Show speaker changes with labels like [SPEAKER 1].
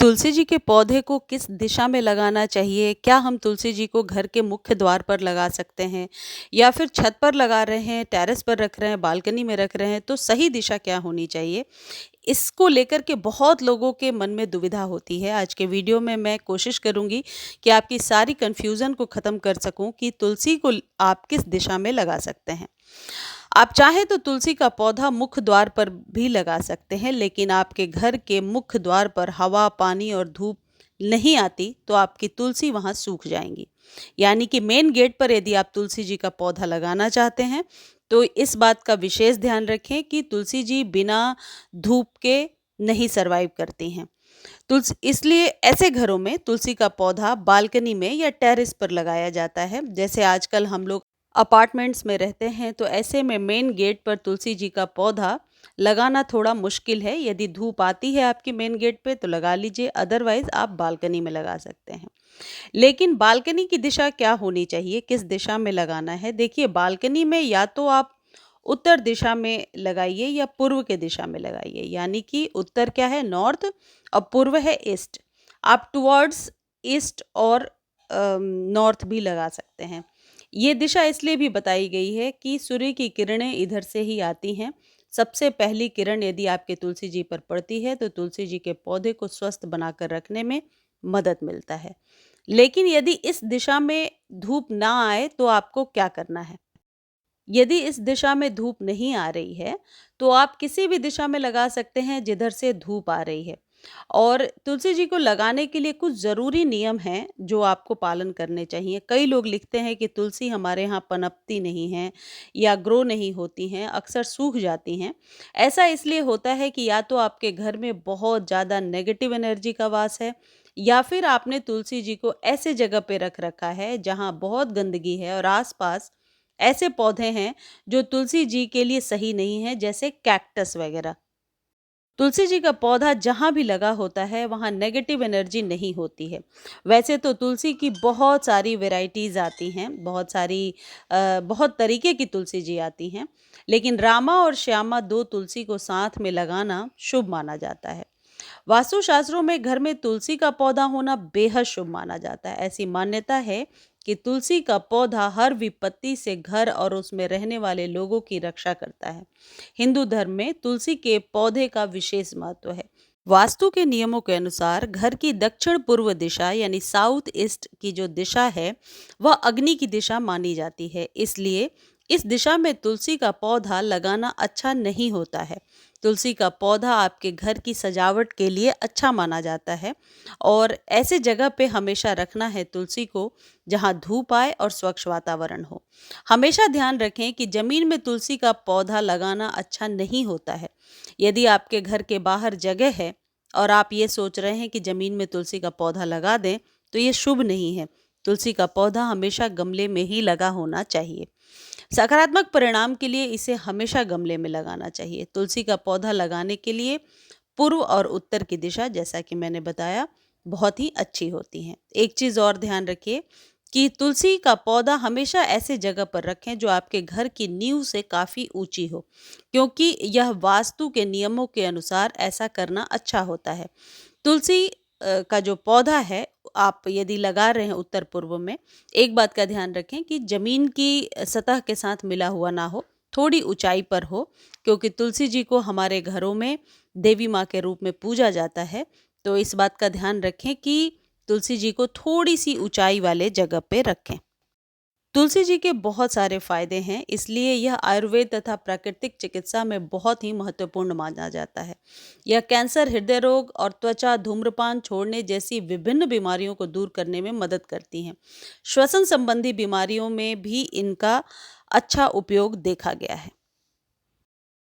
[SPEAKER 1] तुलसी जी के पौधे को किस दिशा में लगाना चाहिए? क्या हम तुलसी जी को घर के मुख्य द्वार पर लगा सकते हैं या फिर छत पर लगा रहे हैं, टेरेस पर रख रहे हैं, बालकनी में रख रहे हैं, तो सही दिशा क्या होनी चाहिए? इसको लेकर के बहुत लोगों के मन में दुविधा होती है। आज के वीडियो में मैं कोशिश करूँगी कि आपकी सारी कन्फ्यूज़न को ख़त्म कर सकूँ कि तुलसी को आप किस दिशा में लगा सकते हैं। आप चाहें तो तुलसी का पौधा मुख्य द्वार पर भी लगा सकते हैं, लेकिन आपके घर के मुख्य द्वार पर हवा, पानी और धूप नहीं आती, तो आपकी तुलसी वहाँ सूख जाएँगी। यानी कि मेन गेट पर यदि आप तुलसी जी का पौधा लगाना चाहते हैं, तो इस बात का विशेष ध्यान रखें कि तुलसी जी बिना धूप के नहीं सर्वाइव करती हैं। तुलसी इसलिए ऐसे घरों में तुलसी का पौधा बालकनी में या टेरेस पर लगाया जाता है। जैसे आजकल हम लोग अपार्टमेंट्स में रहते हैं, तो ऐसे में मेन गेट पर तुलसी जी का पौधा लगाना थोड़ा मुश्किल है। यदि धूप आती है आपकी मेन गेट पे तो लगा लीजिए, अदरवाइज आप बालकनी में लगा सकते हैं। लेकिन बालकनी की दिशा क्या होनी चाहिए, किस दिशा में लगाना है? देखिए, बालकनी में या तो आप उत्तर दिशा में लगाइए या पूर्व के दिशा में लगाइए। यानी कि उत्तर क्या है, नॉर्थ, और पूर्व है ईस्ट। आप टुवर्ड्स ईस्ट और नॉर्थ भी लगा सकते हैं। ये दिशा इसलिए भी बताई गई है कि सूर्य की किरणें इधर से ही आती हैं। सबसे पहली किरण यदि आपके तुलसी जी पर पड़ती है तो तुलसी जी के पौधे को स्वस्थ बनाकर रखने में मदद मिलता है। लेकिन यदि इस दिशा में धूप ना आए तो आपको क्या करना है? यदि इस दिशा में धूप नहीं आ रही है, तो आप किसी भी दिशा में लगा सकते हैं जिधर से धूप आ रही है। और तुलसी जी को लगाने के लिए कुछ ज़रूरी नियम हैं जो आपको पालन करने चाहिए। कई लोग लिखते हैं कि तुलसी हमारे यहाँ पनपती नहीं है या ग्रो नहीं होती हैं, अक्सर सूख जाती हैं। ऐसा इसलिए होता है कि या तो आपके घर में बहुत ज़्यादा नेगेटिव एनर्जी का वास है, या फिर आपने तुलसी जी को ऐसे जगह पे रख रखा है जहाँ बहुत गंदगी है और आसपास ऐसे पौधे हैं जो तुलसी जी के लिए सही नहीं है, जैसे कैक्टस वगैरह। तुलसी जी का पौधा जहाँ भी लगा होता है वहाँ नेगेटिव एनर्जी नहीं होती है। वैसे तो तुलसी की बहुत सारी वैराइटीज़ आती हैं, बहुत तरीके की तुलसी जी आती हैं, लेकिन रामा और श्यामा 2 तुलसी को साथ में लगाना शुभ माना जाता है। वास्तुशास्त्रों में घर में तुलसी का पौधा होना बेहद शुभ माना जाता है। ऐसी मान्यता है कि तुलसी का पौधा हर विपत्ति से घर और उसमें रहने वाले लोगों की रक्षा करता है। हिंदू धर्म में तुलसी के पौधे का विशेष महत्व है। वास्तु के नियमों के अनुसार घर की दक्षिण पूर्व दिशा यानी साउथ ईस्ट की जो दिशा है वह अग्नि की दिशा मानी जाती है। इसलिए इस दिशा में तुलसी का पौधा लगाना अच्छा नहीं होता है। तुलसी का पौधा आपके घर की सजावट के लिए अच्छा माना जाता है और ऐसे जगह पे हमेशा रखना है तुलसी को जहाँ धूप आए और स्वच्छ वातावरण हो। हमेशा ध्यान रखें कि जमीन में तुलसी का पौधा लगाना अच्छा नहीं होता है। यदि आपके घर के बाहर जगह है और आप ये सोच रहे हैं कि जमीन में तुलसी का पौधा लगा दें, तो ये शुभ नहीं है। तुलसी का पौधा हमेशा गमले में ही लगा होना चाहिए। सकारात्मक परिणाम के लिए इसे हमेशा गमले में लगाना चाहिए। तुलसी का पौधा लगाने के लिए पूर्व और उत्तर की दिशा, जैसा कि मैंने बताया, बहुत ही अच्छी होती हैं। एक चीज़ और ध्यान रखिए कि तुलसी का पौधा हमेशा ऐसे जगह पर रखें जो आपके घर की नींव से काफ़ी ऊंची हो, क्योंकि यह वास्तु के नियमों के अनुसार ऐसा करना अच्छा होता है। तुलसी का जो पौधा है आप यदि लगा रहे हैं उत्तर पूर्व में, एक बात का ध्यान रखें कि ज़मीन की सतह के साथ मिला हुआ ना हो, थोड़ी ऊंचाई पर हो, क्योंकि तुलसी जी को हमारे घरों में देवी माँ के रूप में पूजा जाता है। तो इस बात का ध्यान रखें कि तुलसी जी को थोड़ी सी ऊंचाई वाले जगह पे रखें। तुलसी जी के बहुत सारे फायदे हैं, इसलिए यह आयुर्वेद तथा प्राकृतिक चिकित्सा में बहुत ही महत्वपूर्ण माना जाता है। यह कैंसर, हृदय रोग और त्वचा, धूम्रपान छोड़ने जैसी विभिन्न बीमारियों को दूर करने में मदद करती हैं। श्वसन संबंधी बीमारियों में भी इनका अच्छा उपयोग देखा गया है।